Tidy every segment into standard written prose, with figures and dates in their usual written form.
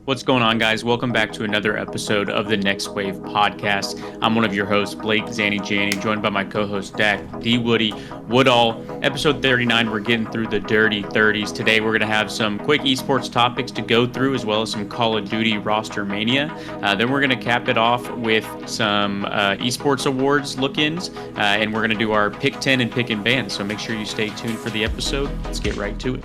What's going on, guys? Welcome back to another episode of the Next Wave podcast. I'm one of your hosts, Blake Zanny Janney, joined by my co-host, Dak D. Woody Woodall. Episode 39, we're getting through the dirty 30s. Today, we're going to have some quick esports topics to go through, as well as some Call of Duty roster mania. Then we're going to cap it off with some esports awards look-ins, and we're going to do our pick 10 and pick and ban. So make sure you stay tuned for the episode. Let's get right to it.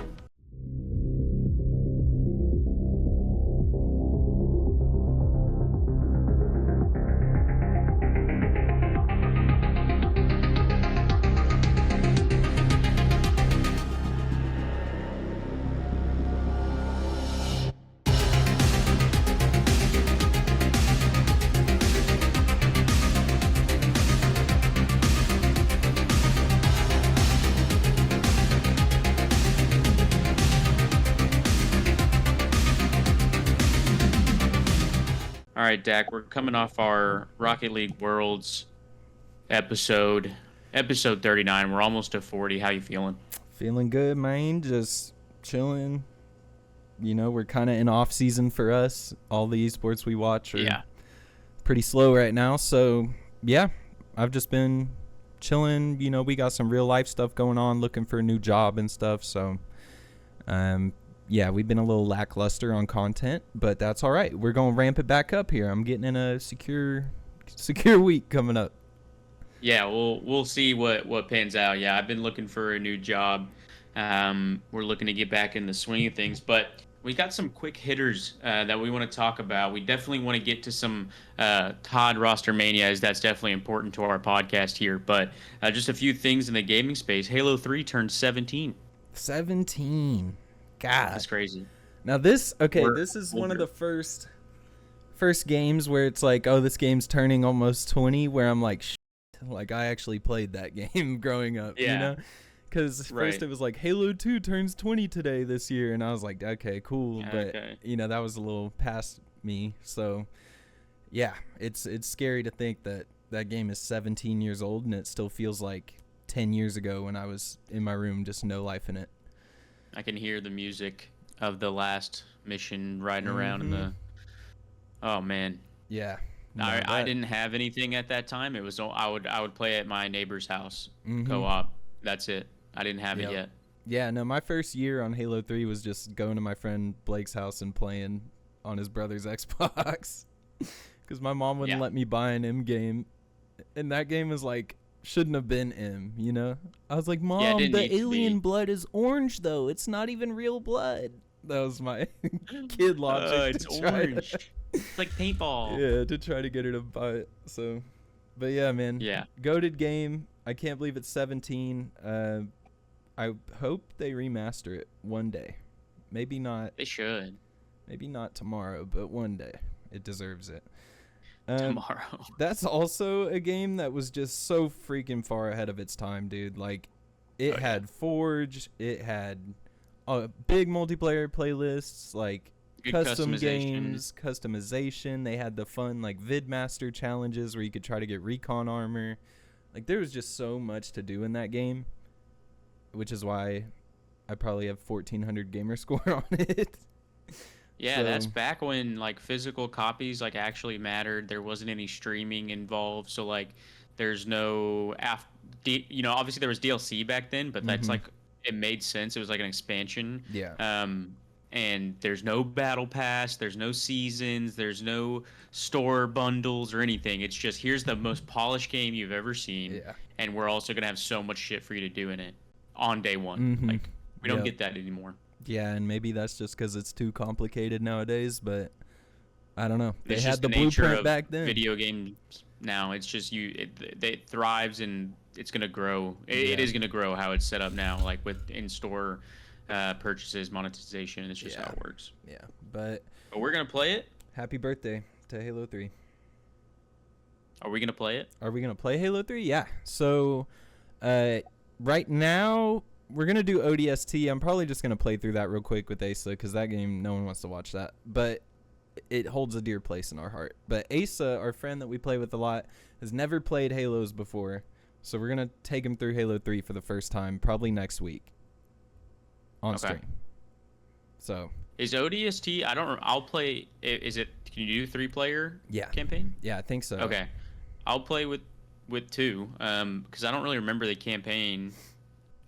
All right, Dak, we're coming off our Rocket League Worlds episode 39. We're almost to 40. How you feeling? Feeling good, man. Just chilling. You know, we're kind of in off season for us. All the esports we watch are pretty slow right now. So, yeah, I've just been chilling. You know, we got some real life stuff going on, looking for a new job and stuff. So, yeah, we've been a little lackluster on content, but that's all right. We're going to ramp it back up here. I'm getting in a secure week coming up. Yeah, we'll see what pans out. Yeah, I've been looking for a new job. We're looking to get back in the swing of things, but we got some quick hitters that we want to talk about. We definitely want to get to some Todd roster mania, as that's definitely important to our podcast here. But just a few things in the gaming space. Halo 3 turned 17. 17. God, that's crazy. Now this is one of the first games where it's like, oh, this game's turning almost 20, where I'm like, like I actually played that game growing up, you know? Because first it was like Halo 2 turns 20 today this year, and I was like, okay, cool, but you know, that was a little past me. So yeah, it's scary to think that that game is 17 years old and it still feels like 10 years ago when I was in my room, just no life in it. I can hear the music of the last mission riding around in the. Oh man. Yeah. No, I didn't have anything at that time. It was I would play at my neighbor's house co-op. That's it. I didn't have it yet. Yeah. No, my first year on Halo 3 was just going to my friend Blake's house and playing on his brother's Xbox, because my mom wouldn't let me buy an M game, and that game was like. Shouldn't have been M, you know? I was like, Mom, the alien blood is orange, though. It's not even real blood. That was my kid logic. It's orange. It's like paintball. Yeah, to try to get her to buy it. So, but yeah, man. Yeah. Goated game. I can't believe it's 17. I hope they remaster it one day. Maybe not. They should. Maybe not tomorrow, but one day. It deserves it. Tomorrow. That's also a game that was just so freaking far ahead of its time, dude. Like, it had Forge, it had big multiplayer playlists, like good custom games, customization. They had the fun, like, VidMaster challenges where you could try to get recon armor. Like, there was just so much to do in that game, which is why I probably have 1,400 gamer score on it. Yeah, so, that's back when like physical copies like actually mattered. There wasn't any streaming involved, so like there's no obviously there was DLC back then, but that's like it made sense. It was like an expansion. Yeah. And there's no battle pass, there's no seasons, there's no store bundles or anything. It's just here's the most polished game you've ever seen, and we're also gonna have so much shit for you to do in it on day one. Like we don't get that anymore. Yeah, and maybe that's just because it's too complicated nowadays, but I don't know. They it's had just the blueprint back then. Video games now, it's just it thrives and it's gonna grow. It is gonna grow how it's set up now, like with in-store purchases, monetization. It's just how it works. Yeah, but we're gonna play it. Happy birthday to Halo 3. Are we gonna play it? Are we gonna play Halo 3? Yeah. So, right now. We're going to do ODST. I'm probably just going to play through that real quick with Asa, because that game, no one wants to watch that. But it holds a dear place in our heart. But Asa, our friend that we play with a lot, has never played Halos before. So we're going to take him through Halo 3 for the first time, probably next week on stream. So is ODST? I don't. I'll play. Is it? Can you do 3-player? Campaign? Yeah, I think so. Okay, I'll play with 2. Because I don't really remember the campaign.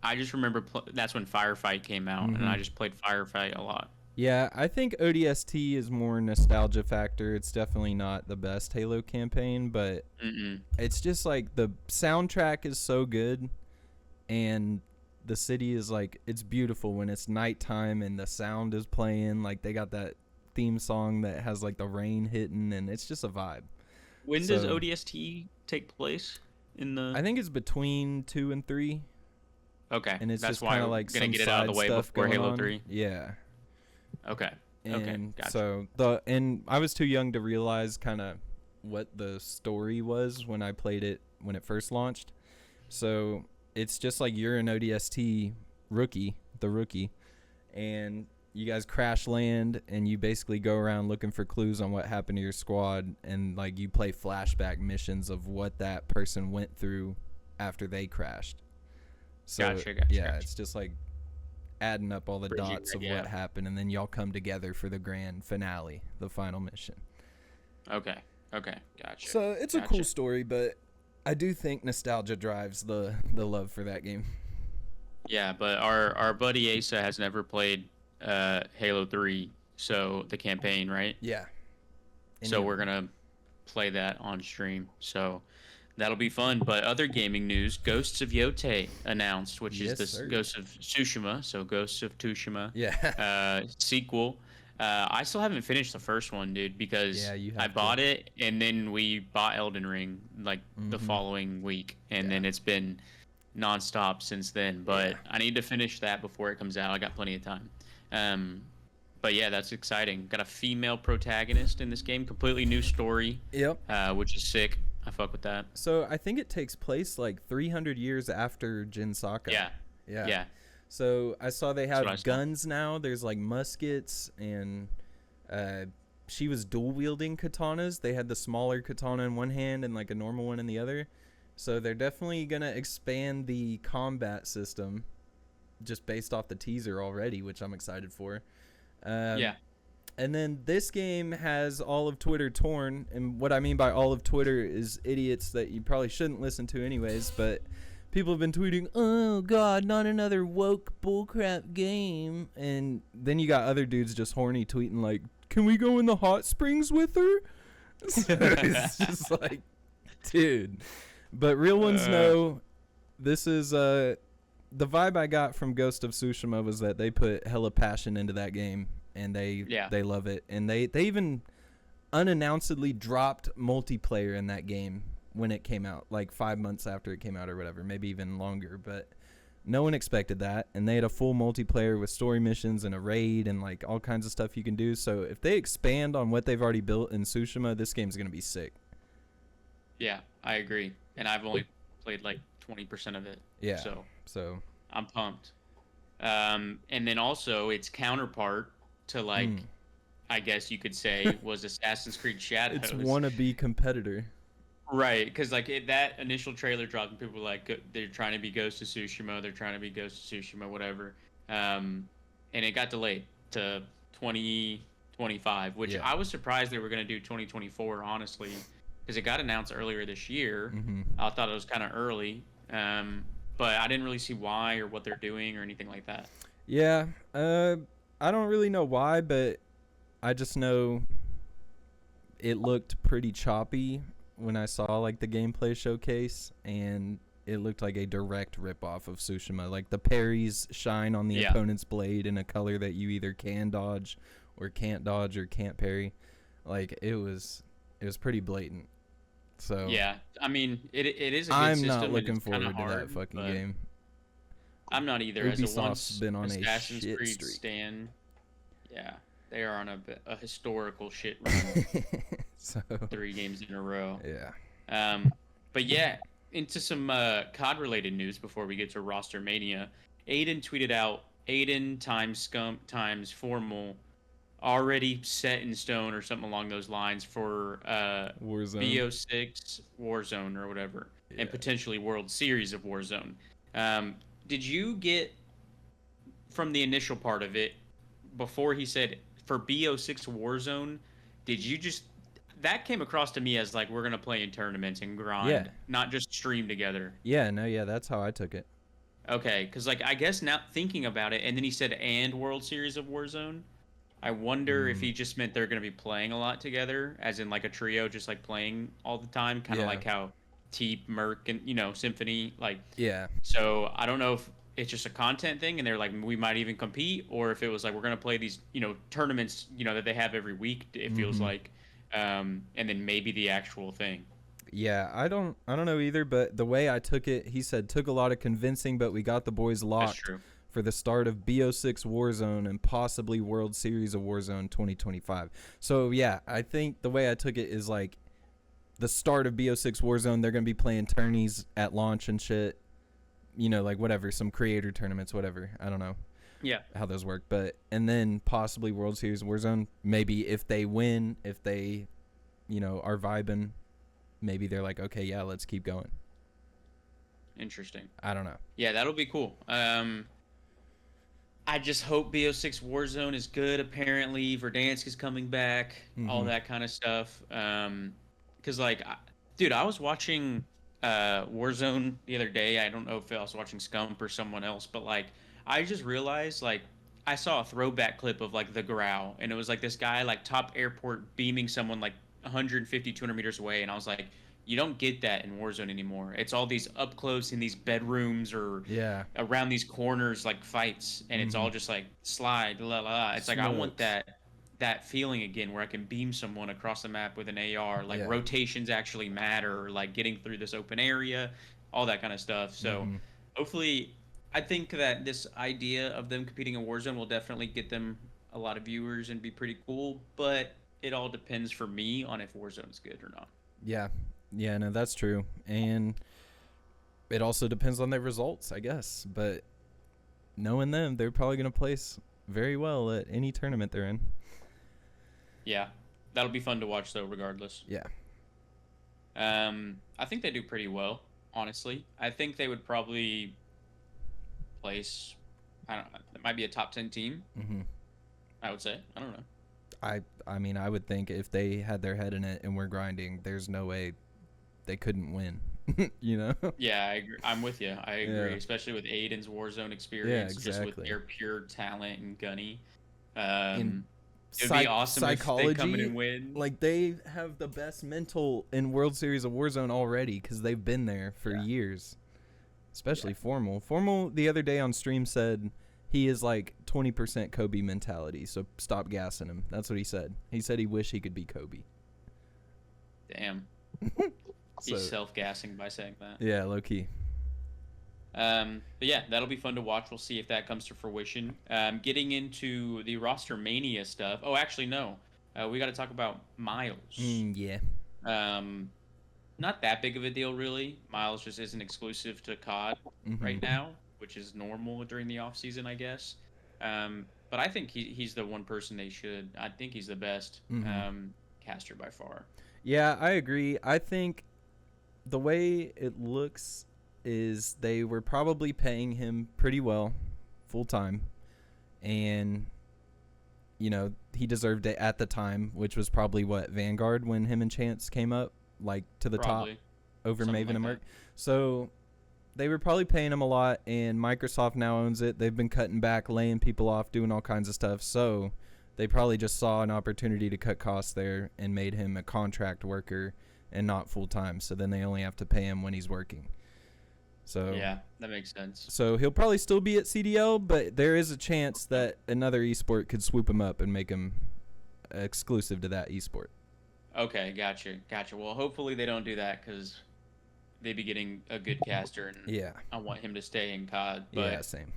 I just remember that's when Firefight came out, and I just played Firefight a lot. Yeah, I think ODST is more nostalgia factor. It's definitely not the best Halo campaign, but it's just like the soundtrack is so good, and the city is like, it's beautiful when it's nighttime and the sound is playing. Like they got that theme song that has like the rain hitting, and it's just a vibe. When does ODST take place? I think it's between 2 and 3. Okay, and it's just kind of like gonna some get it out of the way before Halo 3. Yeah. Okay. And gotcha. So I was too young to realize kind of what the story was when I played it when it first launched. So it's just like you're an ODST rookie, and you guys crash land, and you basically go around looking for clues on what happened to your squad, and like you play flashback missions of what that person went through after they crashed. So gotcha. It's just like adding up all the dots of what happened, and then y'all come together for the grand finale, the final mission. Okay, gotcha. So it's a cool story, but I do think nostalgia drives the love for that game. Yeah, but our buddy Asa has never played Halo 3, so the campaign, right? Yeah. So we're gonna play that on stream. So that'll be fun. But other gaming news: Ghosts of Yotei announced, which is the Ghosts of Tsushima. So Ghosts of Tsushima. Yeah. Sequel. I still haven't finished the first one, dude, because I bought it and then we bought Elden Ring like the following week, and then it's been nonstop since then. But I need to finish that before it comes out. I got plenty of time. But yeah, that's exciting. Got a female protagonist in this game. Completely new story. Yep. Which is sick. I fuck with that. So I think it takes place like 300 years after Jin Saka. Yeah. So I saw they have guns now. There's like muskets, and she was dual wielding katanas. They had the smaller katana in one hand and like a normal one in the other. So they're definitely gonna expand the combat system, just based off the teaser already, which I'm excited for. And then this game has all of Twitter torn, and what I mean by all of Twitter is idiots that you probably shouldn't listen to anyways, but people have been tweeting, "Oh God, not another woke bullcrap game," and then you got other dudes just horny tweeting like, "Can we go in the hot springs with her?" So it's just like, dude. But real ones know this is the vibe I got from Ghost of Tsushima was that they put hella passion into that game. And they love it, and they even unannouncedly dropped multiplayer in that game when it came out, like 5 months after it came out or whatever, maybe even longer. But no one expected that, and they had a full multiplayer with story missions and a raid and like all kinds of stuff you can do. So if they expand on what they've already built in Tsushima, this game's gonna be sick. Yeah, I agree, and I've only played like 20% of it. Yeah, so I'm pumped. And then also its counterpart to like, I guess you could say, was Assassin's Creed Shadows. It's wannabe competitor. Right, because like that initial trailer dropped, and people were like, they're trying to be Ghost of Tsushima, whatever. And it got delayed to 2025, which I was surprised they were going to do 2024, honestly, because it got announced earlier this year. I thought it was kind of early, but I didn't really see why or what they're doing or anything like that. Yeah, I don't really know why, but I just know it looked pretty choppy when I saw like the gameplay showcase, and it looked like a direct ripoff of Tsushima. Like the parries shine on the opponent's blade in a color that you either can dodge or can't parry. Like it was pretty blatant. So yeah, I mean it is a good I'm system. not looking forward to that fucking game. I'm not either. Ubisoft's been on Assassin's a shit Creed streak. Stan, yeah, they are on a historical shit run. So 3 games in a row. Yeah. But yeah, into some COD related news before we get to roster mania. Aiden tweeted out Aiden times Scum times formal already set in stone or something along those lines for Warzone. BO6 Warzone or whatever, and potentially World Series of Warzone. Did you get from the initial part of it? before he said for BO6 Warzone, did you just that came across to me as like we're gonna play in tournaments and grind, Yeah. not just stream together. Yeah, no, yeah, that's how I took it. Okay, because like I guess now thinking about it, and then he said and World Series of Warzone. I wonder if he just meant they're gonna be playing a lot together, as in like a trio, just like playing all the time, kind of Yeah. like how Teep, Merc, and Symphony like. Yeah. So I don't know if it's just a content thing, and they're like we might even compete, or if it was like we're gonna play these tournaments that they have every week. It feels like, and then maybe the actual thing. Yeah, I don't know either, but the way I took it, he said took a lot of convincing, but we got the boys locked for the start of BO6 Warzone and possibly World Series of Warzone 2025. So yeah, I think the way I took it is like the start of BO6 Warzone, they're going to be playing tourneys at launch and shit. Like whatever, some creator tournaments, whatever. I don't know. Yeah. How those work, but and then possibly World Series of Warzone. Maybe if they win, if they are vibing, maybe they're like, okay, yeah, let's keep going. Interesting. I don't know. Yeah, that'll be cool. I just hope BO6 Warzone is good. Apparently, Verdansk is coming back. All that kind of stuff. Because dude, I was watching Warzone the other day. I don't know if I was watching Scump or someone else, but like I just realized like I saw a throwback clip of like the Growl, and it was like this guy like top airport beaming someone like 150, 200 meters away, and I was like, you don't get that in Warzone anymore. It's all these up close in these bedrooms or around these corners like fights, and it's all just like slide, la la. It's like I want that feeling again where I can beam someone across the map with an AR. Like rotations actually matter, like getting through this open area, all that kind of stuff. So hopefully, I think that this idea of them competing in Warzone will definitely get them a lot of viewers and be pretty cool. But it all depends for me on if Warzone is good or not. Yeah. Yeah, no, that's true. And it also depends on their results, I guess. But knowing them, they're probably going to place very well at any tournament they're in. Yeah. That'll be fun to watch, though, regardless. Yeah. I think they do pretty well, honestly. I think they would probably place, I don't know, it might be a top 10 team, I would say. I don't know. I mean, I would think if they had their head in it and were grinding, there's no way they couldn't win. Yeah, I agree. I'm with you. I agree, especially with Aiden's Warzone experience, just with their pure talent and gunny. It would be awesome psychology, if they come in and win. Like, they have the best mental in World Series of Warzone already because they've been there for years, especially Formal. Formal the other day on stream said he is like 20% Kobe mentality, so stop gassing him. That's what he said. He said he wished he could be Kobe. Damn. He's self-gassing by saying that. Yeah, low-key. But yeah, that'll be fun to watch. We'll see if that comes to fruition. Getting into the roster mania stuff. Oh, actually, no. We got to talk about Miles. Yeah. Not that big of a deal, really. Miles just isn't exclusive to COD right now, which is normal during the off season, I guess. But I think he's the one person they should. I think he's the best caster by far. Yeah, I agree. I think the way it looks is they were probably paying him pretty well, full time, and he deserved it at the time, which was probably what, Vanguard, when him and Chance came up like to the top over Maven and Merc. So they were probably paying him a lot, and Microsoft now owns it. They've been cutting back, laying people off, doing all kinds of stuff. So they probably just saw an opportunity to cut costs there and made him a contract worker and not full time. So then they only have to pay him when he's working. So yeah, that makes sense. So he'll probably still be at CDL, but there is a chance that another esport could swoop him up and make him exclusive to that esport. Okay, gotcha. Well, hopefully they don't do that because they'd be getting a good caster, and I want him to stay in COD. But, yeah, same.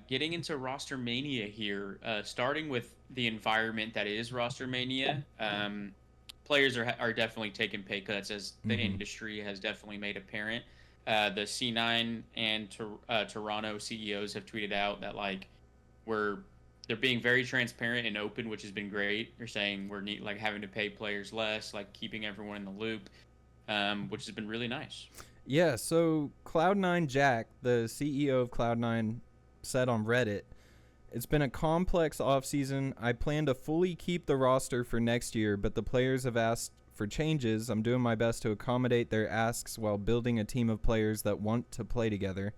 Getting into Roster Mania here, starting with the environment that is Roster Mania, players are definitely taking pay cuts, as the industry has definitely made apparent. The C9 and Toronto CEOs have tweeted out that they're being very transparent and open, which has been great. They're saying we're having to pay players less, like keeping everyone in the loop, which has been really nice. Yeah, so Cloud9 Jack, the CEO of Cloud9, said on Reddit, It's been a complex offseason. I plan to fully keep the roster for next year, but the players have asked for changes. I'm doing my best to accommodate their asks while building a team of players that want to play together.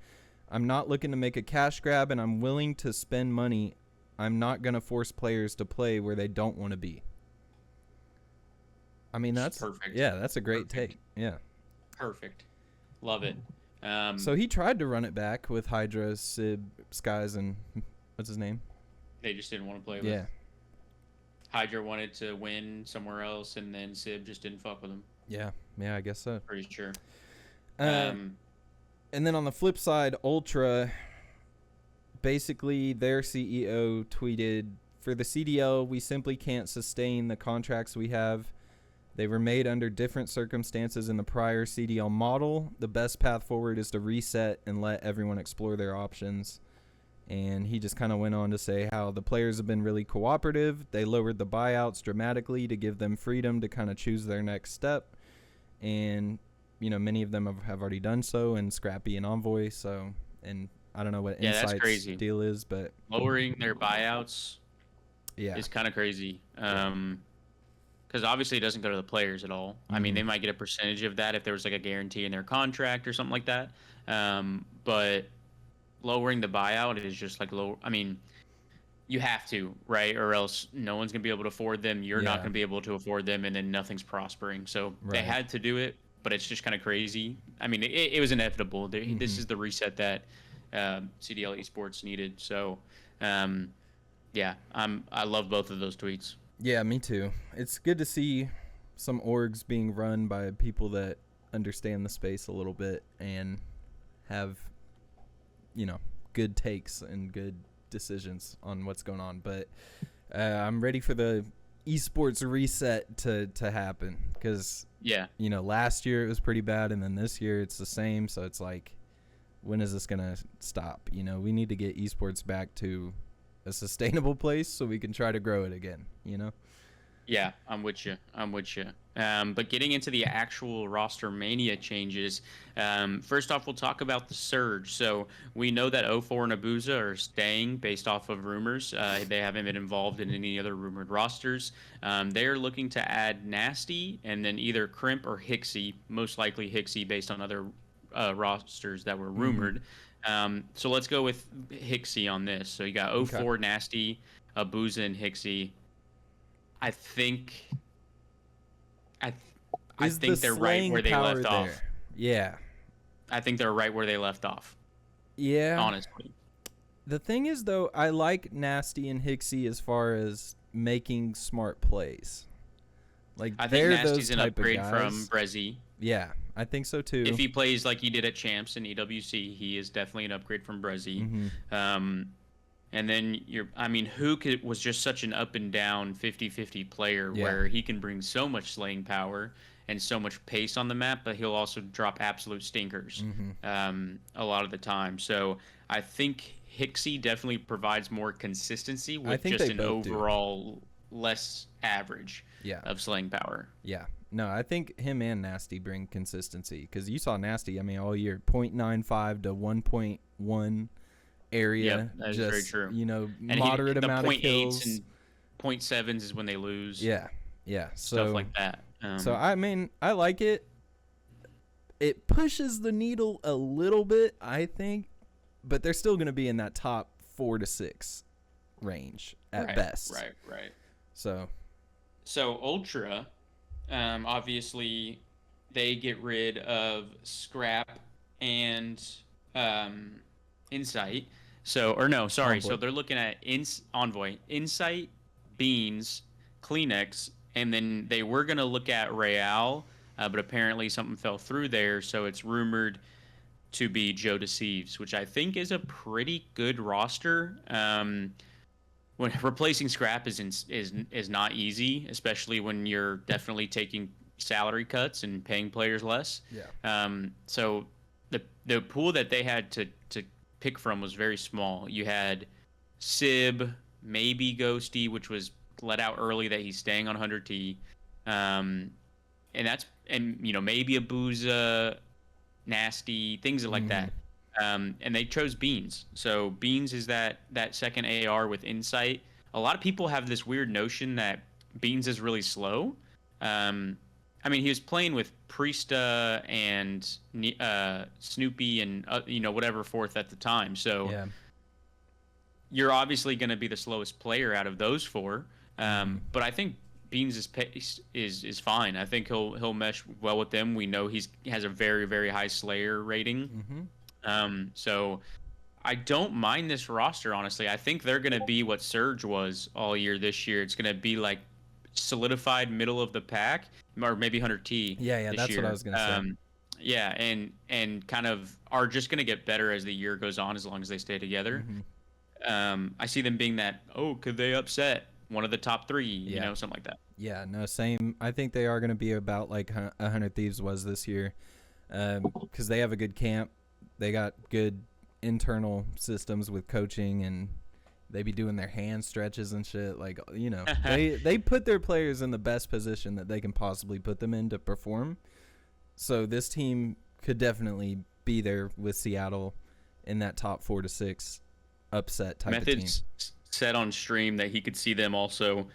I'm not looking to make a cash grab, and I'm willing to spend money. I'm not going to force players to play where they don't want to be. I mean, that's perfect. Yeah, that's a great take. Yeah. Perfect. Love it. So he tried to run it back with Hydra, Sib, Skies, and what's his name? They just didn't want to play with. Yeah. Hydra wanted to win somewhere else, and then Sib just didn't fuck with him. Yeah, I guess so. Pretty sure. And then on the flip side, Ultra, basically their CEO tweeted, "For the CDL, we simply can't sustain the contracts we have. They were made under different circumstances in the prior CDL model. The best path forward is to reset and let everyone explore their options." And he just kind of went on to say how the players have been really cooperative. They lowered the buyouts dramatically to give them freedom to kind of choose their next step. And, many of them have already done so, and Scrappy and Envoy. So, and I don't know what Insight's deal is, but lowering their buyouts is kind of crazy. Because obviously it doesn't go to the players at all. I mean, they might get a percentage of that if there was like a guarantee in their contract or something like that. But lowering the buyout is just like low. I mean, you have to, right? Or else no one's going to be able to afford them. You're not going to be able to afford them, and then nothing's prospering. So they had to do it, but it's just kind of crazy. I mean, it was inevitable. This is the reset that CDL Esports needed. So, I love both of those tweets. Yeah, me too. It's good to see some orgs being run by people that understand the space a little bit and have, good takes and good decisions on what's going on. But I'm ready for the esports reset to happen because, last year it was pretty bad, and then this year it's the same. So it's like, when is this going to stop? We need to get esports back to a sustainable place so we can try to grow it again, Yeah, I'm with you. But getting into the actual roster mania changes, first off, we'll talk about the Surge. So we know that 04 and Abuza are staying based off of rumors. They haven't been involved in any other rumored rosters. They're looking to add Nasty and then either Crimp or Hixie, most likely Hixie based on other rosters that were rumored. So let's go with Hixie on this. So you got 04, Nasty, Abuza, and Hixie. I think they're right where they left off. Yeah. I think they're right where they left off. Yeah. Honestly. The thing is, though, I like Nasty and Hixie as far as making smart plays. Like, I think Nasty's an upgrade from Brezzy. Yeah, I think so too. If he plays like he did at Champs and EWC, he is definitely an upgrade from Brezzy. And then Hook was just such an up and down 50-50 player where he can bring so much slaying power and so much pace on the map, but he'll also drop absolute stinkers a lot of the time. So I think Hixie definitely provides more consistency with just an overall less average of slaying power. Yeah. No, I think him and Nasty bring consistency because you saw Nasty, all year, 0.95 to 1.1 area. Yep, that is very true. And moderate amount of kills. And 0.7s is when they lose. Yeah. Stuff like that. So, I like it. It pushes the needle a little bit, I think, but they're still going to be in that top 4 to 6 range at best. Right. So Ultra, obviously, they get rid of Scrap and Insight. Envoy. So they're looking at Envoy, Insight, Beans, Kleenex, and then they were going to look at Real, but apparently something fell through there, so it's rumored to be Joe Deceives, which I think is a pretty good roster. When replacing Scrap is not easy, especially when you're definitely taking salary cuts and paying players less. Yeah. So the pool that they had to pick from was very small. You had Sib, maybe Ghosty, which was let out early that he's staying on 100T, and maybe Abuza, Nasty, things like that. And they chose Beans. So Beans is that second AR with Insight. A lot of people have this weird notion that Beans is really slow. I mean, he was playing with Priesta and Snoopy and whatever fourth at the time. So Yeah. you're obviously going to be the slowest player out of those four. But I think Beans' pace is fine. I think he'll mesh well with them. We know he has a very, very high Slayer rating. So I don't mind this roster, honestly. I think they're going to be what Surge was all year this year. It's going to be like solidified middle of the pack, or maybe 100T. Yeah, that's year. what I was going to say. Yeah, and kind of are just going to get better as the year goes on as long as they stay together. I see them being that, could they upset one of the top three, something like that. Yeah, no, same. I think they are going to be about like 100 Thieves was this year, because they have a good camp. They got good internal systems with coaching, and they be doing their hand stretches and shit. Like, they put their players in the best position that they can possibly put them in to perform. So this team could definitely be there with Seattle in that top 4 to 6 upset type of team. Methods said on stream that he could see them also,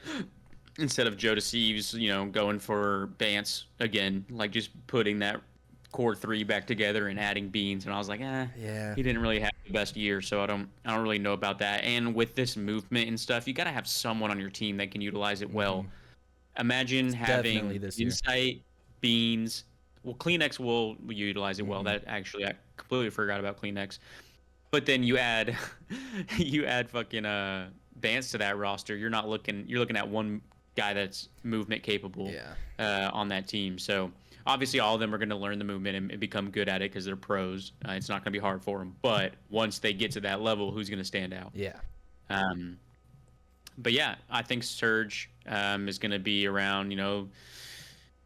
instead of Joe Deceives, going for Bance again, like just putting that core 3 back together and adding Beans. And I was like, yeah, he didn't really have the best year, so I don't really know about that. And with this movement and stuff, you got to have someone on your team that can utilize it well. Imagine having Insight, Beans. Well, Kleenex will utilize it well. That actually, I completely forgot about Kleenex. But then you add fucking Bance to that roster. You're looking at one guy that's movement capable on that team. So obviously all of them are going to learn the movement and become good at it because they're pros. It's not going to be hard for them. But once they get to that level, who's going to stand out? Yeah. But yeah, I think Surge is going to be around,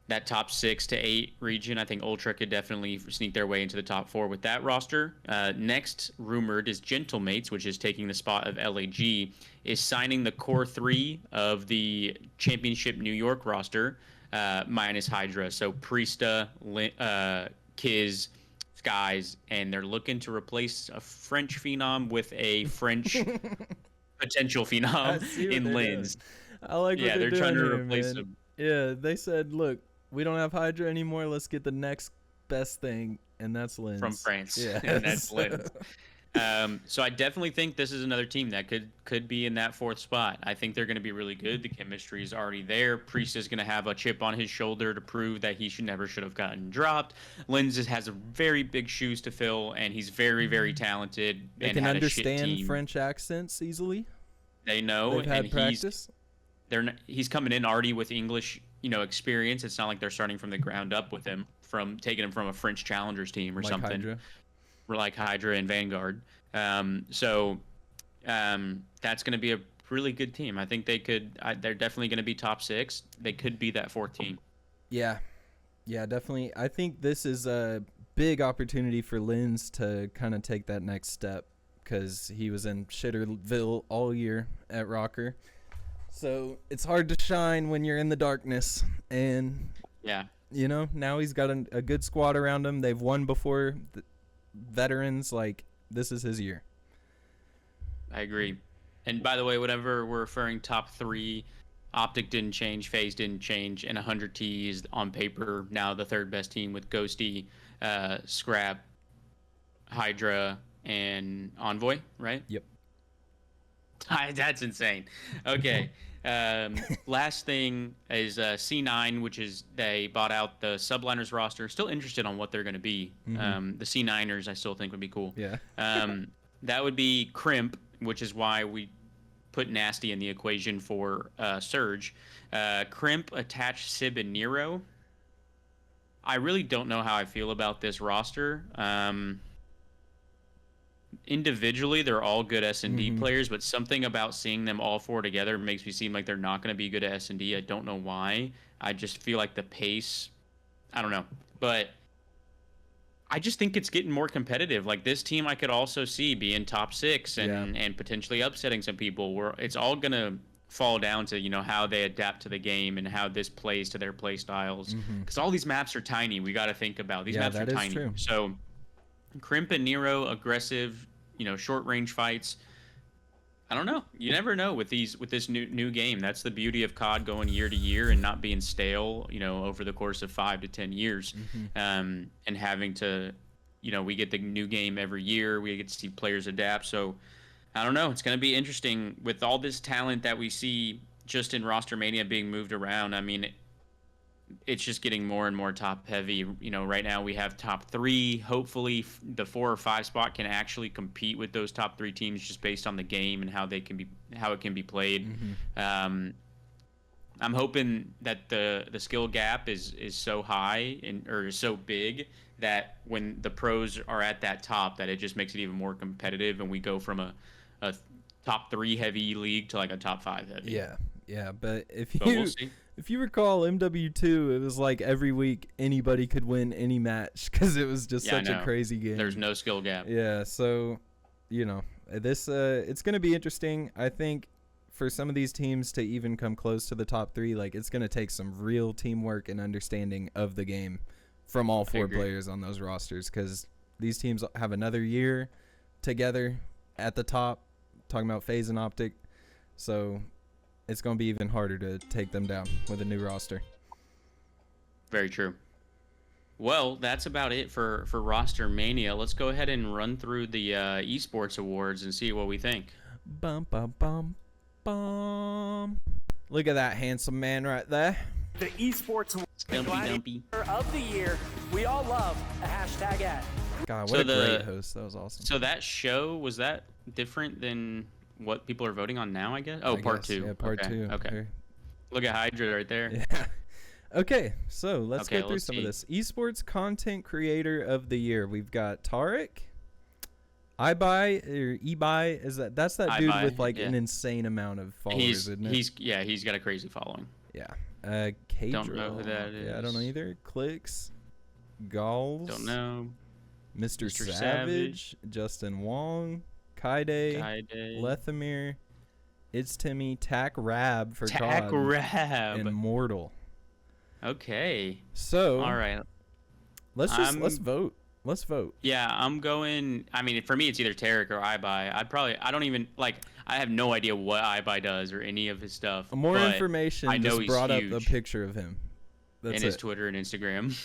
that top 6 to 8 region. I think Ultra could definitely sneak their way into the top 4 with that roster. Next rumored is Gentlemates, which is taking the spot of LAG, is signing the core 3 of the Championship New York roster, minus Hydra. So Priesta, Kiz, Skies, and they're looking to replace a French phenom with a French potential phenom in Lens. I like what they're trying to here, replace man. him. Yeah, they said, look, we don't have Hydra anymore. Let's get the next best thing, and that's Lens. From France. Yeah. And that's Lens. So I definitely think this is another team that could be in that 4th spot. I think they're going to be really good. The chemistry is already there. Priest is going to have a chip on his shoulder to prove that he never should have gotten dropped. Lens has a very big shoes to fill, and he's very, very talented. They can understand French accents easily. They know. They've had practice. He's coming in already with English, experience. It's not like thgoing to from the ground up with him, from taking him from a French challengers team or something. Hydra. Like Hydra and Vanguard. So that's going to be a really good team. I think they're definitely going to be top 6. They could be that 4th team. Yeah, definitely. I think this is a big opportunity for Lens to kind of take that next step, because he was in Shitterville all year at Rocker. So it's hard to shine when you're in the darkness. And, now he's got a good squad around him. They've won before. Veterans, like, this is his year. I agree. And by the way, whenever we're referring top 3, Optic didn't change, FaZe didn't change, and 100T is on paper now the 3rd best team with Ghosty, Scrap, Hydra, and Envoy, right? Yep. That's insane. Okay. Last thing is C9, which is they bought out the Subliners roster. Still interested on what they're going to be. The C9ers I still think would be cool. Yeah. That would be Crimp, which is why we put Nasty in the equation for Surge. Crimp attached Sib and Nero. I really don't know how I feel about this roster. Individually, they're all good S&D players, but something about seeing them all 4 together makes me seem like they're not going to be good at S&D. I don't know why. I just feel like the pace, I don't know. But I just think it's getting more competitive. Like, this team I could also see being top 6 and potentially upsetting some people. Where it's all going to fall down to, how they adapt to the game and how this plays to their play styles. Because all these maps are tiny. We got to think about these maps are tiny. True. So Crimp and Nero, aggressive, short range fights. I don't know. You never know with this new game. That's the beauty of COD going year to year and not being stale, over the course of 5 to 10 years, and having to, we get the new game every year. We get to see players adapt. So I don't know. It's going to be interesting with all this talent that we see just in roster mania being moved around. I mean, it's just getting more and more top heavy. Right now we have top 3. Hopefully the 4 or 5 spot can actually compete with those top 3 teams just based on the game and how it can be played. I'm hoping that the skill gap is so high or so big that when the pros are at that top, that it just makes it even more competitive, and we go from a top 3 heavy league to like a top 5 heavy. Yeah, but if you recall MW2, it was like every week anybody could win any match because it was just such a crazy game. There's no skill gap. Yeah, so this it's going to be interesting. I think for some of these teams to even come close to the top 3, like it's going to take some real teamwork and understanding of the game from all 4 players on those rosters, because these teams have another year together at the top, talking about FaZe and Optic. So it's going to be even harder to take them down with a new roster. Very true. Well, that's about it for Roster Mania. Let's go ahead and run through the esports awards and see what we think. Bum, bum, bum, bum. Look at that handsome man right there. The esports of the year. We all love a hashtag ad. God, what a great host. That was awesome. So that show, was that different than what people are voting on now, I guess? Oh, part 2. Yeah, part 2. Okay. Here. Look at Hydra right there. Yeah. Okay, so let's go through some of this. Esports Content Creator of the Year. We've got Tarek, Ibai, that's that dude with like an insane amount of followers, isn't it? He's got a crazy following. Yeah. Kadro. Don't know who that is. Yeah, I don't know either. Clicks, Galls. Don't know. Mr. Savage, Justin Wong, Kaide, Lethamir, It's Timmy, Tack Rab for COD, and Mortal. Okay. So, all right. Let's vote. Let's vote. Yeah, I'm going. I mean, for me, it's either Tarek or Ibai. I don't even I have no idea what Ibai does or any of his stuff. More information. I know just brought up a picture of him. That's in his Twitter and Instagram.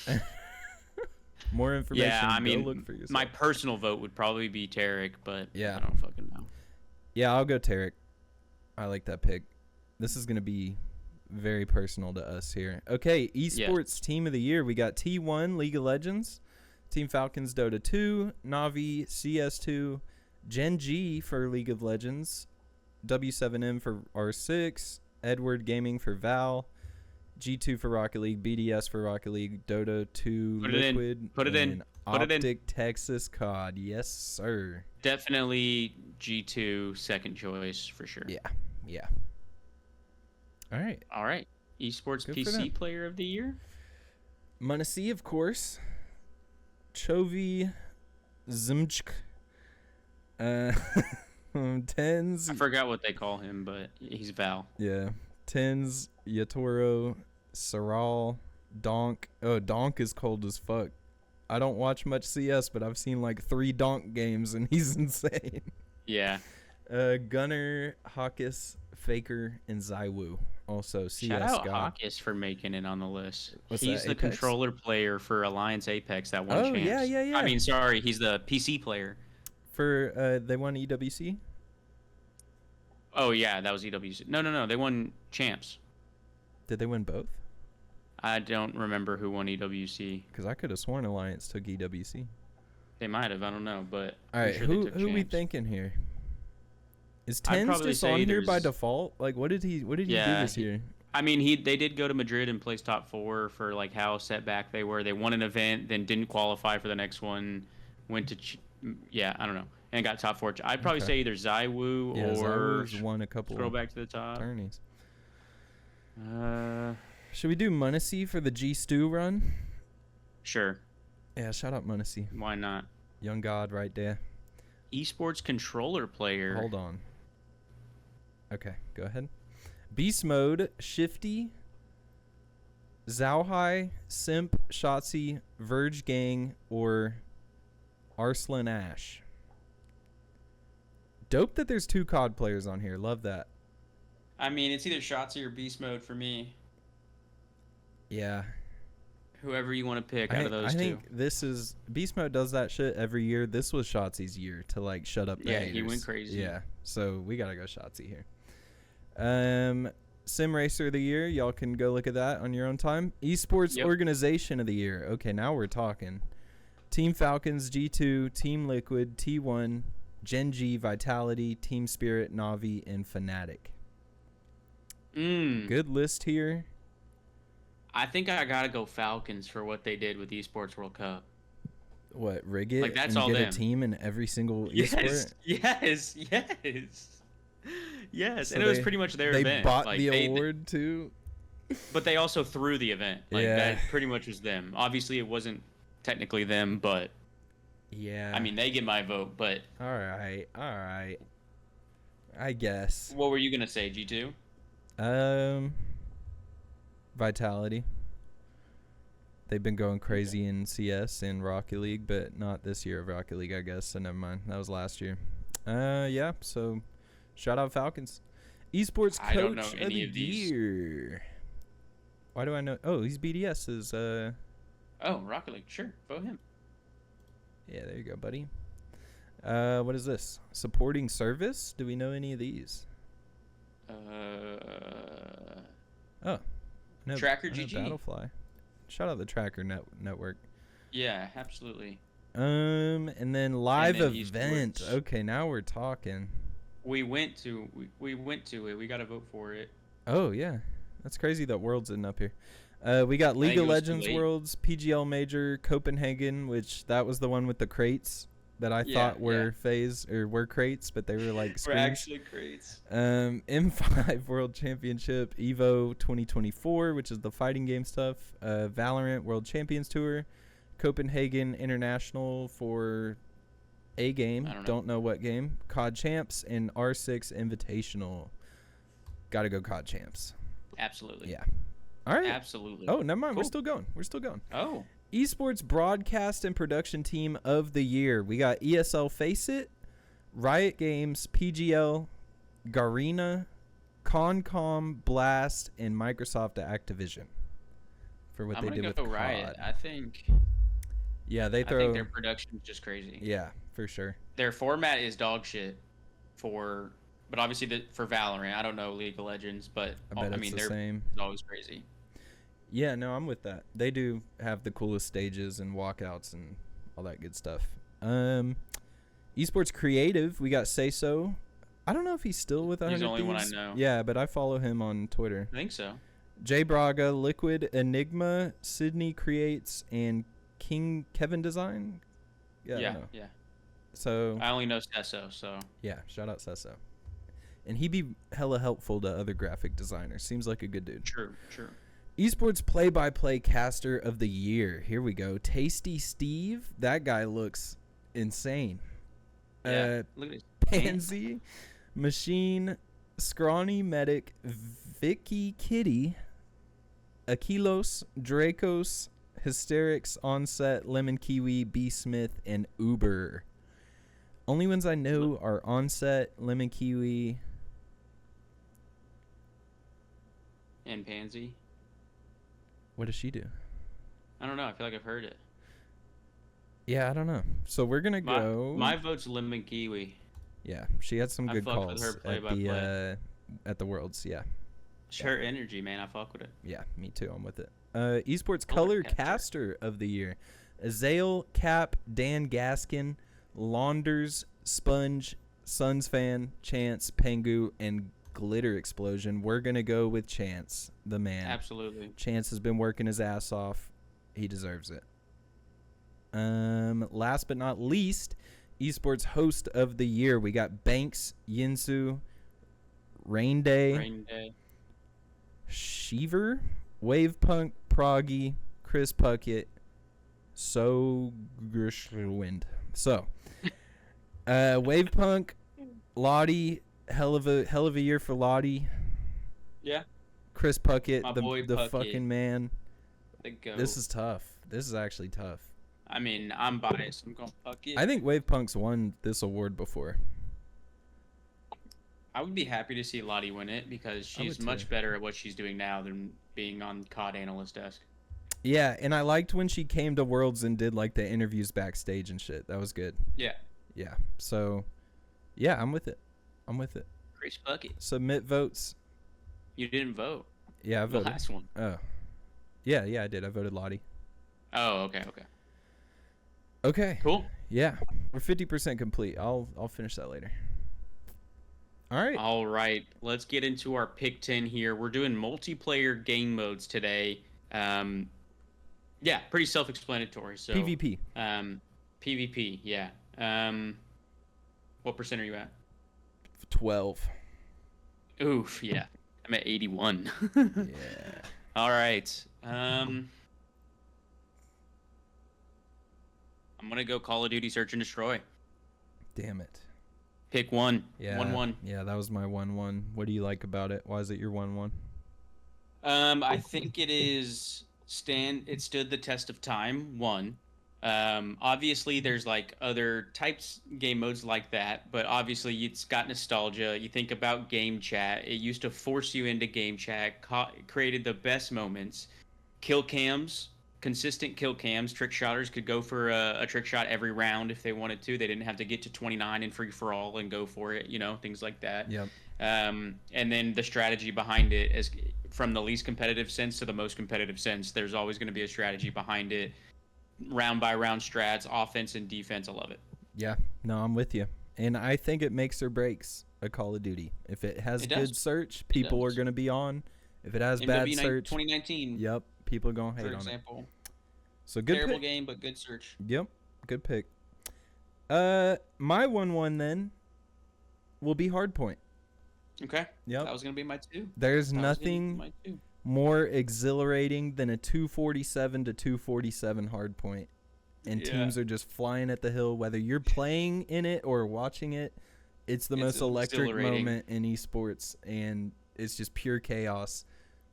More information. Yeah, I mean, look for yourself. My personal vote would probably be Tarek, but yeah, I don't fucking know. Yeah, I'll go Tarek. I like that pick. This is gonna be very personal to us here. Okay, esports team of the year. We got T1 League of Legends, Team Falcons Dota 2, Navi CS2, Gen G for League of Legends, W7M for R6, Edward Gaming for Val, G2 for Rocket League, BDS for Rocket League, Dota 2 Liquid, Put it in. Optic Texas COD. Yes, sir. Definitely G2 second choice for sure. Yeah. All right. Esports PC Player of the Year. Muncie, of course. Chovy Zimchk. Tens. I forgot what they call him, but he's Val. Yeah. Tens, Yatoro, Saral, Donk. Oh, Donk is cold as fuck. I don't watch much CS, but I've seen like 3 Donk games, and he's insane. Yeah. Gunner, Hawkus, Faker, and Zywoo. Also, CS Shout out God. Hawkus for making it on the list. What's He's that, the controller player for Alliance Apex that won champs. Yeah. I mean, sorry, he's the PC player. For, they won EWC? Oh, yeah, that was EWC. No, they won champs. Did they win both? I don't remember who won EWC. Because I could have sworn Alliance took EWC. They might have, I don't know, but all right, sure who we thinking here? Is Tens just on here by default? Like, what did he do this year? I mean, they did go to Madrid and place top 4 for like how setback they were. They won an event, then didn't qualify for the next one. I don't know, and got top 4. I'd probably say either Zywoo or Zywoo's won a couple. Scroll back to the top. Tourneys. Should we do Muncie for the G Stew run? Sure. Yeah, shout out Muncie. Why not? Young God right there. Esports controller player. Hold on. Okay, go ahead. Beast Mode, Shifty, Zauhai, Simp, Shotzi, Verge Gang, or Arslan Ash. Dope that there's 2 COD players on here. Love that. I mean, it's either Shotzi or Beast Mode for me. Yeah. Whoever you want to pick out of those two. I think this is... Beast Mode does that shit every year. This was Shotzi's year to, like, shut up the haters. He went crazy. Yeah, so we gotta go Shotzi here. Sim Racer of the Year. Y'all can go look at that on your own time. Esports Organization of the Year. Okay, now we're talking. Team Falcons, G2, Team Liquid, T1, Gen G, Vitality, Team Spirit, Navi, and Fnatic. Good list here. I think I gotta go Falcons for what they did with Esports World Cup. What, rig it? Like, that's and all get them. a team in every single esport? Yes. So and it was pretty much their they event. They bought the award too? But they also threw the event. Like, that pretty much was them. Obviously, it wasn't technically them, but... Yeah. I mean, they get my vote, but... All right. I guess. What were you gonna say, G2? Vitality. They've been going crazy in CS and Rocket League, but not this year of Rocket League, I guess. So never mind. That was last year. Yeah. So, shout out Falcons. Esports Coach of the Year. Why do I know? Oh, he's BDS's. Oh, Rocket League. Sure, vote him. Yeah, there you go, buddy. What is this? Supporting service? Do we know any of these? Oh. No, Tracker GG. Battlefly. Shout out the Tracker network. Yeah, absolutely. And then live event. Esports. Okay, now we're talking. We went to it. We got to vote for it. Oh yeah, that's crazy that Worlds isn't up here. We got League of Legends Worlds, PGL Major, Copenhagen, which that was the one with the crates that I thought were were crates, but they were like screens. We're actually crates. M5 World Championship, Evo 2024, which is the fighting game stuff. Valorant World Champions Tour, Copenhagen International for a game. Don't know what game. COD Champs and R6 Invitational. Got to go COD Champs. Absolutely. Yeah. All right. Absolutely. Oh, never mind. Cool. We're still going. Oh. Esports Broadcast and Production Team of the Year. We got ESL Faceit, Riot Games, PGL, Garena, Concom, Blast, and Microsoft Activision for what they did with COD. Riot. I think. Yeah, I think their production is just crazy. Yeah, for sure. Their format is dog shit but obviously for Valorant, I don't know League of Legends, but I mean they're same. Always crazy. Yeah, no, I'm with that. They do have the coolest stages and walkouts and all that good stuff. Esports Creative, we got Say So. I don't know if he's still with 100 He's the only one I Thieves. know. Yeah, but I follow him on Twitter. I think so. Jay Braga, Liquid, Enigma, Sydney Creates, and Kevin Design. Yeah. So I only know Sesso, so. Yeah, shout out Sesso. And he be hella helpful to other graphic designers. Seems like a good dude. True. Esports Play-by-Play Caster of the Year. Here we go. Tasty Steve. That guy looks insane. Yeah, look at his Pansy, Machine, Scrawny Medic, Vicky Kitty, Aquilos, Dracos, Hysterics, Onset, Lemon Kiwi, B Smith, and Uber. Only ones I know are Onset, Lemon Kiwi, and Pansy. What does she do? I don't know. I feel like I've heard it. Yeah, I don't know. So we're gonna go. My vote's Lemon Kiwi. Yeah, she had some good calls at the Worlds. Yeah. Her energy, man. I fuck with it. Yeah, me too. I'm with it. Esports Color Caster of the Year: Azael, Cap, Dan Gaskin, Launders, Sponge, Suns Fan, Chance, Pengu, and Glitter Explosion. We're gonna go with Chance, the man. Absolutely. Chance has been working his ass off. He deserves it. Last but not least, Esports Host of the Year. We got Banks, Yinsu, Rain Day, Sheever, Wavepunk, Proggy, Chris Puckett, So Gershwind. So, Wavepunk, Lottie, hell of a year for Lottie. Yeah. Chris Puckett, the Puckett. fucking man. The goat. This is tough. This is actually tough. I mean, I'm biased. I'm going fuck it. I think Wavepunk's won this award before. I would be happy to see Lottie win it because she's much better at what she's doing now than being on COD analyst desk. Yeah, and I liked when she came to Worlds and did like the interviews backstage and shit. That was good. Yeah. Yeah. So, yeah, I'm with it. Grace Bucket. Submit votes. You didn't vote. Yeah, I voted. The last one. Oh. Yeah, I did. I voted Lottie. Oh, okay. Okay. Cool. Yeah, we're 50% complete. I'll finish that later. All right. Let's get into our pick 10 here. We're doing multiplayer game modes today. Yeah, pretty self-explanatory. So PvP. PvP. Yeah. What percent are you at? 12. Oof. Yeah. I'm at 81. Yeah. All right. I'm gonna go Call of Duty Search and Destroy. Damn it. Pick one. Yeah. 1-1. Yeah, that was my 1-1. What do you like about it? Why is it your 1-1? I think it stood the test of time. Obviously there's like other types game modes like that, but obviously it's got nostalgia. You think about game chat. It used to force you into game chat, created the best moments. Kill cams, consistent kill cams. Trick shotters could go for a trick shot every round if they wanted to. They didn't have to get to 29 in free for all and go for it, things like that. Yep. And then the strategy behind it, is from the least competitive sense to the most competitive sense, there's always going to be a strategy behind it. Round by round strats, offense and defense. I love it. Yeah, no, I'm with you. And I think it makes or breaks a Call of Duty. If it has good search, people are going to be on. If it has bad search, 2019. Yep, people are going to hate on it. So good terrible pick. Game, but good search. Yep, good pick. My 1-1 then will be Hardpoint. Okay. Yep. That was going to be my 2. There's nothing more exhilarating than a 247 to 247 hardpoint, and teams are just flying at the hill. Whether you're playing in it or watching it, it's the most electric moment in esports, and it's just pure chaos.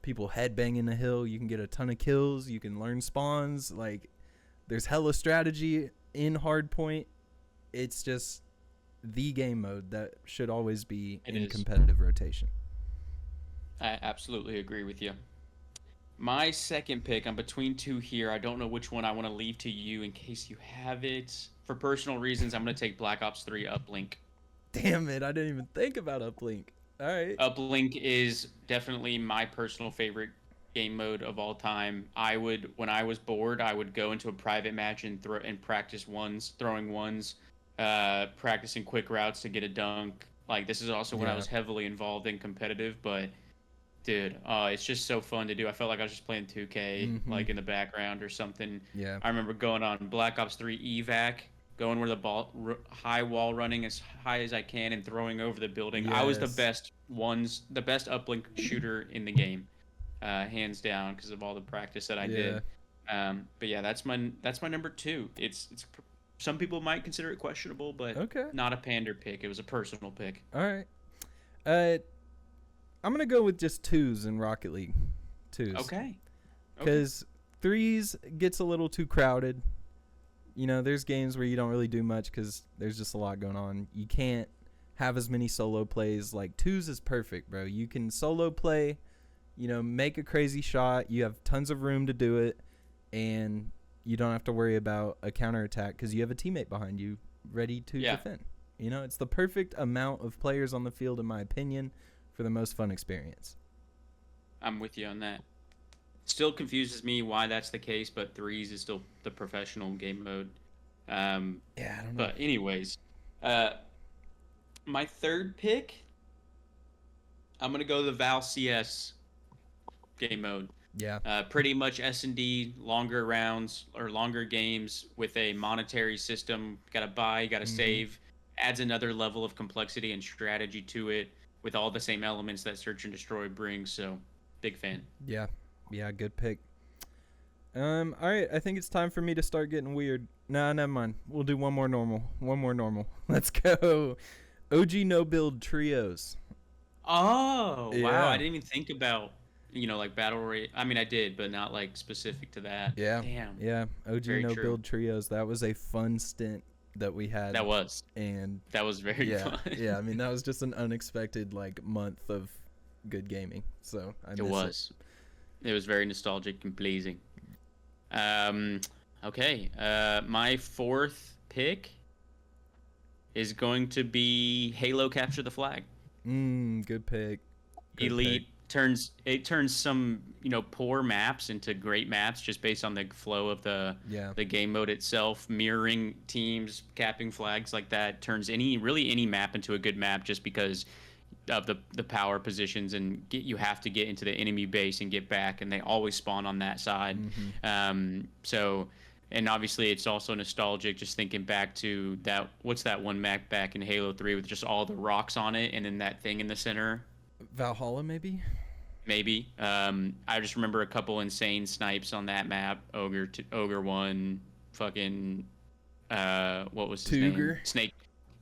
People headbanging the hill. You can get a ton of kills. You can learn spawns. Like, there's hella strategy in hardpoint. It's just the game mode that should always be in competitive rotation. I absolutely agree with you. My second pick, I'm between 2 here. I don't know which one I want to leave to you in case you have it. For personal reasons, I'm going to take Black Ops 3 Uplink. Damn it, I didn't even think about Uplink. All right. Uplink is definitely my personal favorite game mode of all time. When I was bored, I would go into a private match and practice throwing ones, practicing quick routes to get a dunk. Like, this is also when I was heavily involved in competitive, but dude, it's just so fun to do. I felt like I was just playing 2K, like in the background or something. Yeah. I remember going on Black Ops 3 evac, going where the ball, high wall running as high as I can and throwing over the building. Yes. I was the best uplink shooter in the game, hands down, because of all the practice that I did. But yeah, that's my number 2. It's some people might consider it questionable, but not a pander pick. It was a personal pick. All right. I'm going to go with just 2s in Rocket League. 2s. Okay. Because 3s gets a little too crowded. There's games where you don't really do much because there's just a lot going on. You can't have as many solo plays. Like, 2s is perfect, bro. You can solo play, make a crazy shot. You have tons of room to do it. And you don't have to worry about a counterattack because you have a teammate behind you ready to defend. It's the perfect amount of players on the field, in my opinion, for the most fun experience. I'm with you on that. Still confuses me why that's the case, but 3s is still the professional game mode. I don't know. But anyways, my third pick, I'm going to go the Val CS game mode. Yeah. Pretty much S&D, longer rounds or longer games with a monetary system. Got to buy, got to save. Adds another level of complexity and strategy to it, with all the same elements that Search and Destroy brings. So, big fan. Yeah, good pick. All right, I think it's time for me to start getting weird. Nah, never mind. We'll do one more normal. Let's go. OG no build trios. Oh, wow. I didn't even think about like battle royale. I mean, I did, but not like specific to that. Yeah. Damn. Yeah. OG Very no true. build trios. That was a fun stint that we had. That was very fun. Yeah. I mean, that was just an unexpected like month of good gaming. So I miss it. It was very nostalgic and pleasing. Okay. My fourth pick is going to be Halo Capture the Flag. Good pick. Elite turns some poor maps into great maps just based on the flow of the game mode itself, mirroring teams, capping flags like that. Turns any map into a good map just because of the power positions, and you have to get into the enemy base and get back, and they always spawn on that side. And obviously it's also nostalgic just thinking back to what's that one map back in Halo 3 with just all the rocks on it and then that thing in the center? Valhalla, maybe. I just remember a couple insane snipes on that map. Ogre 1, fucking what was his name?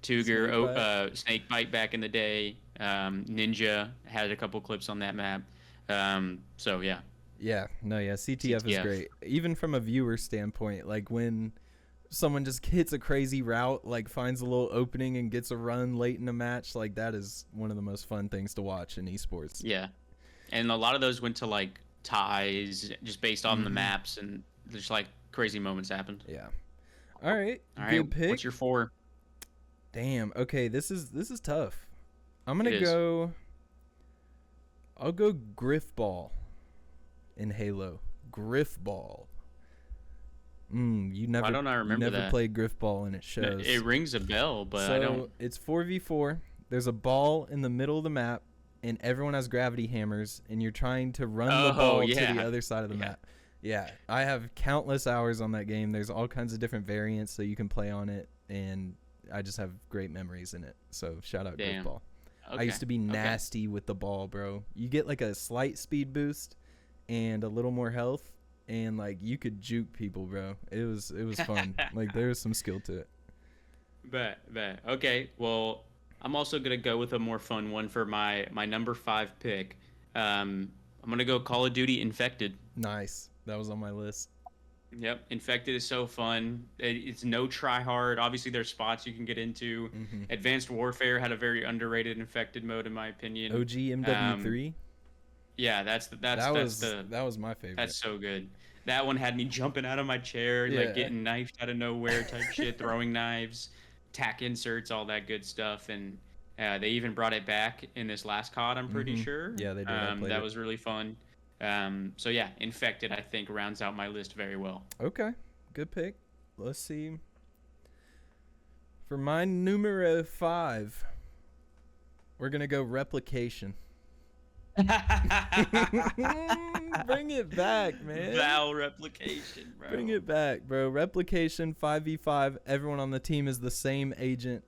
Snake Bite back in the day. Ninja had a couple clips on that map. So yeah. CTF is great. Even from a viewer standpoint, like when someone just hits a crazy route, like finds a little opening and gets a run late in a match, like that is one of the most fun things to watch in esports. Yeah. And a lot of those went to like ties just based on the maps, and just like crazy moments happened. Yeah. All right. Good pick. What's your 4? Damn. Okay, this is tough. I'm going to go I'll go Griff Ball in Halo. Griff Ball. You never played Griff Ball, and it shows. It rings a bell, but so I don't. It's 4v4. There's a ball in the middle of the map, and everyone has gravity hammers, and you're trying to run the ball to the other side of the map. Yeah, I have countless hours on that game. There's all kinds of different variants that you can play on it, and I just have great memories in it. So shout out Griff Ball. Okay. I used to be nasty with the ball, bro. You get like a slight speed boost and a little more health, and like you could juke people, bro. It was fun. Like there was some skill to it. Bet. Okay, well, I'm also gonna go with a more fun one for my number 5 pick. I'm gonna go Call of Duty Infected. Nice. That was on my list. Yep, Infected is so fun. It's no try hard. Obviously, there's spots you can get into. Advanced Warfare had a very underrated Infected mode, in my opinion. OG MW3. Yeah, that was my favorite. That's so good. That one had me jumping out of my chair, like getting knifed out of nowhere type shit, throwing knives, tack inserts, all that good stuff. And they even brought it back in this last COD, I'm pretty sure. Yeah, they did. That was really fun. So yeah, Infected, I think, rounds out my list very well. Okay, good pick. Let's see. For my numero 5, we're gonna go Replication. Bring it back, man. Val Replication, bro. Bring it back, bro. Replication 5v5. Everyone on the team is the same agent,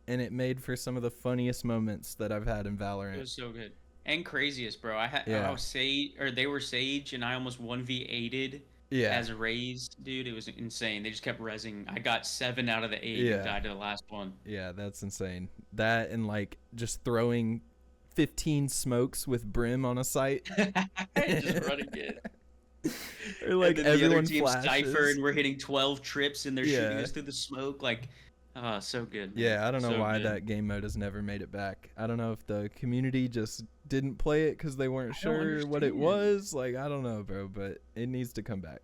and it made for some of the funniest moments that I've had in Valorant. It was so good. And craziest, bro. I was Sage, or they were Sage, and I almost 1v8'd as Raze. Dude, it was insane. They just kept rezzing. I got 7 out of the 8 and died to the last one. Yeah, that's insane. That and like just throwing 15 smokes with brim on a site. Just running it. Or like and then everyone the other flashes. Cypher, and we're hitting 12 trips, and they're shooting us through the smoke. Like, so good. Man. Yeah, I don't know why that game mode has never made it back. I don't know if the community just didn't play it because they weren't sure what it was. Like, I don't know, bro, but it needs to come back.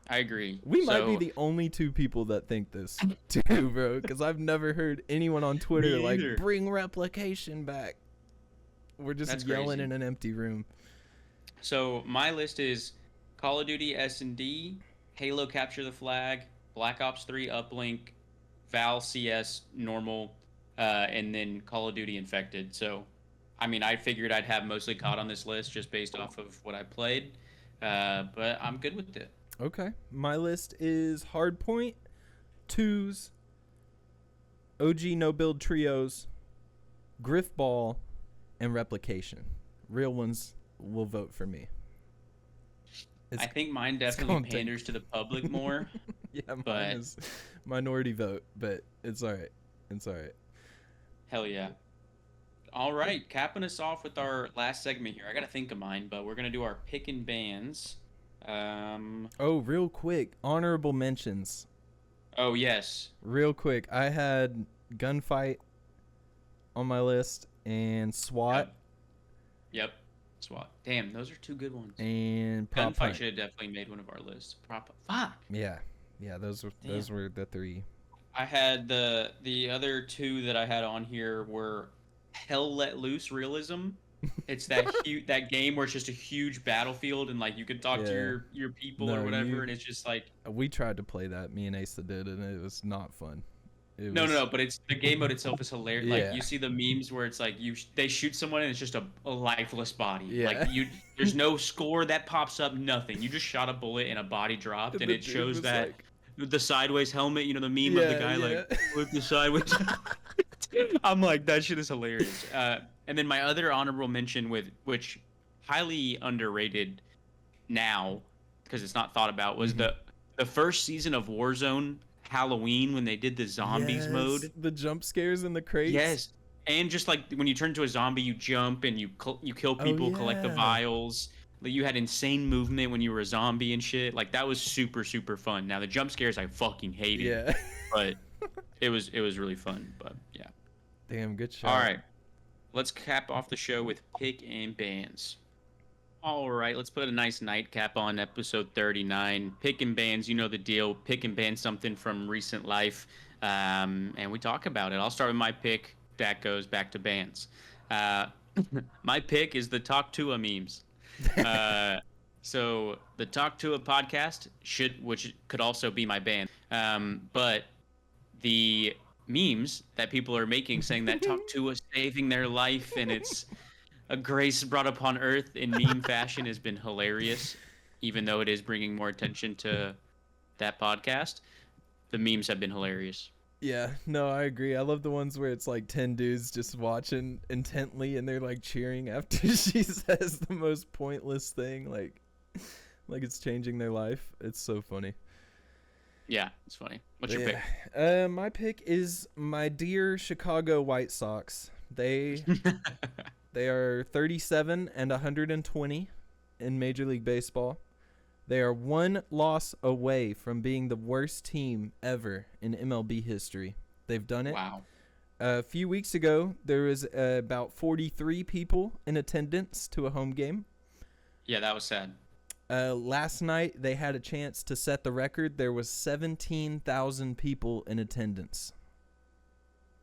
I agree. We might be the only 2 people that think this too, bro, because I've never heard anyone on Twitter like bring Replication back. We're just yelling in an empty room. So my list is Call of Duty S&D, Halo Capture the Flag, Black Ops 3 Uplink, Val CS normal, and then Call of Duty Infected. So, I mean, I figured I'd have mostly COD on this list just based off of what I played, but I'm good with it. Okay. My list is Hardpoint, 2s, OG No Build Trios, Griff Ball, and Replication. Real ones will vote for me. I think mine definitely panders to the public more. Yeah, mine is minority vote, but it's all right. It's all right. Hell yeah. All right, capping us off with our last segment here. I gotta think of mine, but we're gonna do our picking bands. Oh, real quick, honorable mentions. Oh yes. Real quick, I had Gunfight on my list and SWAT. Yep. SWAT. Damn, those are two good ones. And Prop Gunfight Hunt. should have definitely made one of our lists. Fuck. Yeah, those were the three. I had the other two that I had on here were Hell Let Loose Realism. It's that that game where it's just a huge battlefield and like you can talk to your people or whatever, and it's just like we tried to play that. Me and Asa did, and it was not fun. No, but it's the game mode itself is hilarious. Yeah. Like you see the memes where it's like they shoot someone and it's just a lifeless body. Yeah. Like there's no score that pops up, nothing. You just shot a bullet and a body dropped, and it shows that the sideways helmet. You know the meme of the guy like with the sideways. I'm like, that shit is hilarious. And then my other honorable mention which highly underrated now because it's not thought about was the first season of Warzone Halloween when they did the zombies mode. The jump scares in the crates. Yes. And just like when you turn into a zombie, you jump and you kill people, collect the vials. Like you had insane movement when you were a zombie and shit. Like that was super, super fun. Now the jump scares I fucking hated. Yeah. But it was really fun. But yeah. Damn, good shot. All right. Let's cap off the show with pick and bands. All right, let's put a nice nightcap on episode 39. Pick and bands, you know the deal. Pick and band something from recent life, and we talk about it. I'll start with my pick. That goes back to bands. My pick is the Talk Tua memes. So the Talk Tua podcast which could also be my band, but the memes that people are making saying that Talk Tua is saving their life and it's a grace brought upon earth in meme fashion has been hilarious, even though it is bringing more attention to that podcast. The memes have been hilarious. Yeah, no, I agree. I love the ones where it's like 10 dudes just watching intently and they're like cheering after she says the most pointless thing, like it's changing their life. It's so funny. Yeah, it's funny. What's your pick? My pick is my dear Chicago White Sox. They are 37 and 120 in Major League Baseball. They are one loss away from being the worst team ever in MLB history. They've done it. Wow. A few weeks ago, there was about 43 people in attendance to a home game. Yeah, that was sad. Last night, they had a chance to set the record. There was 17,000 people in attendance,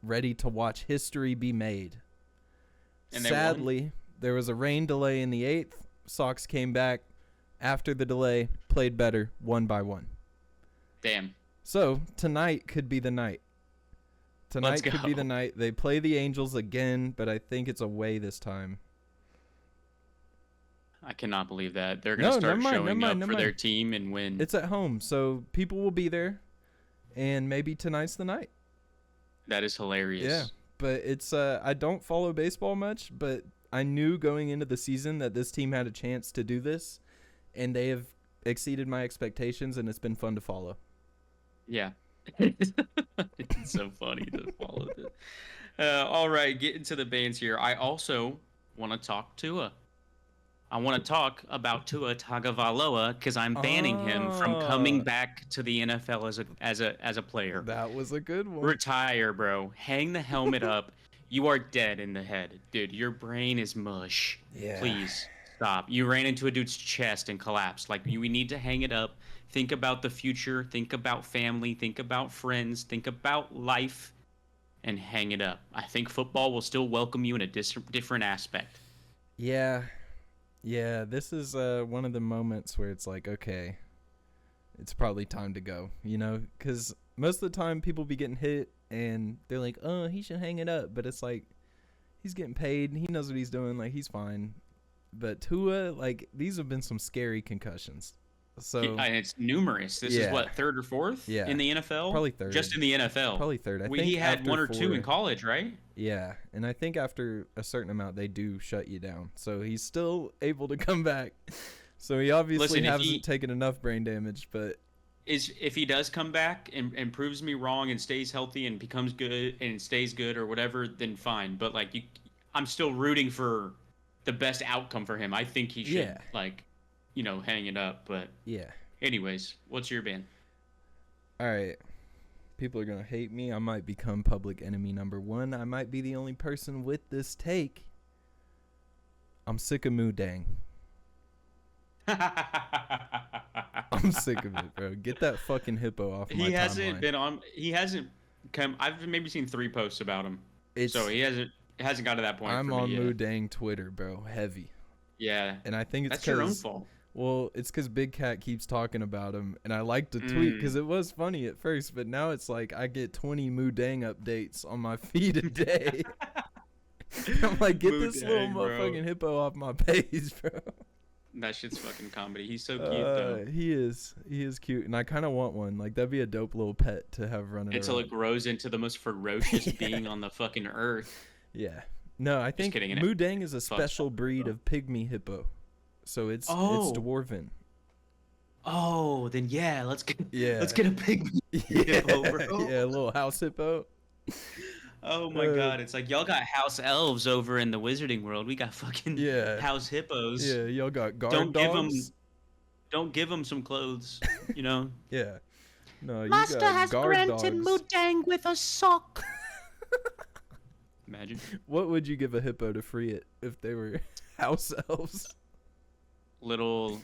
ready to watch history be made. And sadly, there was a rain delay in the 8th. Sox came back after the delay, played better, 1-1. Damn. So tonight could be the night. Tonight could be the night. They play the Angels again, but I think it's away this time. I cannot believe that. They're going to start showing up for their team and win. It's at home, so people will be there, and maybe tonight's the night. That is hilarious. Yeah, but it's I don't follow baseball much, but I knew going into the season that this team had a chance to do this, and they have exceeded my expectations, and it's been fun to follow. Yeah. It's so funny to follow this. All right, getting to the bands here. I also want to talk Tua. I want to talk about Tua Tagovailoa because I'm banning him from coming back to the NFL as a player. That was a good one. Retire, bro. Hang the helmet up. You are dead in the head, dude. Your brain is mush. Yeah. Please stop. You ran into a dude's chest and collapsed. Like we need to hang it up. Think about the future. Think about family. Think about friends. Think about life, and hang it up. I think football will still welcome you in a different aspect. Yeah. Yeah, this is one of the moments where it's like, okay, it's probably time to go, you know? Because most of the time people be getting hit and they're like, oh, he should hang it up. But it's like, he's getting paid. He knows what he's doing. Like, he's fine. But Tua, like, these have been some scary concussions. So and it's numerous. This is what, third or fourth in the NFL? Probably third. Just in the NFL. Probably third. I think he had one or two in college, right? Yeah, and I think after a certain amount, they do shut you down. So he's still able to come back. So he obviously hasn't taken enough brain damage, but if he does come back and proves me wrong and stays healthy and becomes good and stays good or whatever, then fine. But like I'm still rooting for the best outcome for him. I think he should hang it up. But anyways, what's your ban? All right. People are going to hate me. I might become public enemy number 1. I might be the only person with this take. I'm sick of Deng. I'm sick of it, bro. Get that fucking hippo off my timeline. He hasn't come. I've maybe seen 3 posts about him. So he hasn't got to that point. I'm on Deng Twitter, bro. Heavy. Yeah. And I think it's that's your own fault. Well, it's because Big Cat keeps talking about him, and I like to tweet because it was funny at first, but now it's like I get 20 Deng updates on my feed a day. I'm like, get this little motherfucking hippo off my page, bro. That shit's fucking comedy. He's so cute, though. He is cute, and I kind of want one. Like, that'd be a dope little pet to have running until it grows into the most ferocious being on the fucking earth. Yeah. No, I think Deng is a special breed of pygmy hippo. So it's dwarven. Oh, then let's get a pygmy hippo, bro. Yeah, a little house hippo. Oh my god, it's like y'all got house elves over in the wizarding world. We got fucking house hippos. Yeah, y'all got guard dogs. Don't give them some clothes, you know? Yeah. No, you Master got has guard granted dogs. Deng with a sock. Imagine. What would you give a hippo to free it if they were house elves? Little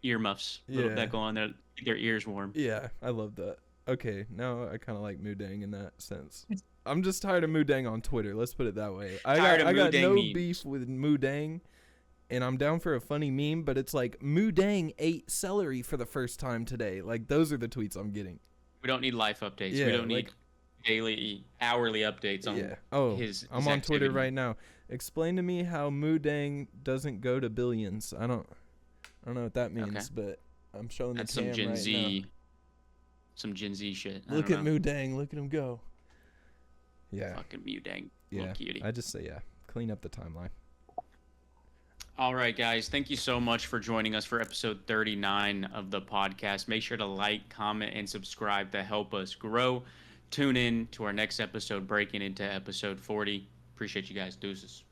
earmuffs that go on there, keep their ears warm. Yeah, I love that. Okay, now I kind of like Deng in that sense. I'm just tired of Deng on Twitter. Let's put it that way. I got no beef with Deng, and I'm down for a funny meme. But it's like Deng ate celery for the first time today. Like those are the tweets I'm getting. We don't need life updates. We don't need daily, hourly updates on his I'm on Twitter right now. Explain to me how Deng doesn't go to billions. I don't know what that means, but I'm showing that's the some Gen right Z. now. Some Gen Z shit. Look at Deng. Look at him go. Yeah. Fucking Deng. Yeah. Little cutie. I just say clean up the timeline. All right, guys. Thank you so much for joining us for episode 39 of the podcast. Make sure to like, comment, and subscribe to help us grow. Tune in to our next episode, breaking into episode 40. Appreciate you guys. Deuces.